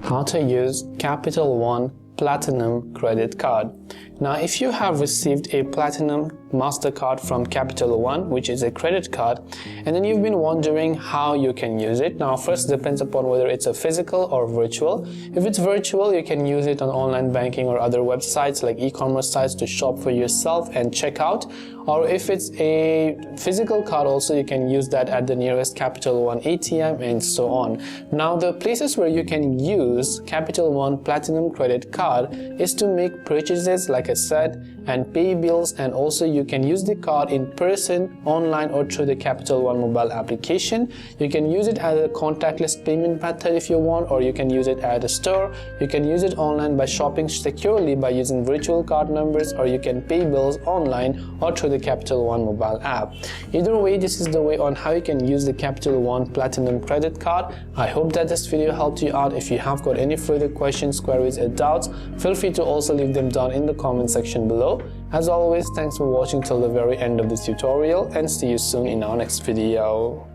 How to use Capital One Platinum credit card. Now, if you have received a Platinum MasterCard from Capital One, which is a credit card, and then you've been wondering how you can use it. Now, first depends upon whether it's a physical or virtual. If it's virtual, you can use it on online banking or other websites like e-commerce sites to shop for yourself and check out. Or if it's a physical card also, you can use that at the nearest Capital One ATM and so on. Now, the places where you can use Capital One Platinum credit card is to make purchases, like I said, and pay bills, and also you can use the card in person, online, or through the Capital One mobile application. You can use it as a contactless payment method if you want, or you can use it at a store. You can use it online by shopping securely by using virtual card numbers, or you can pay bills online or through the Capital One mobile app. Either way, this is the way on how you can use the Capital One Platinum credit card. I hope that this video helped you out. If you have got any further questions, queries, or doubts, feel free to also leave them down in the comment section below. As always, thanks for watching till the very end of this tutorial, and see you soon in our next video.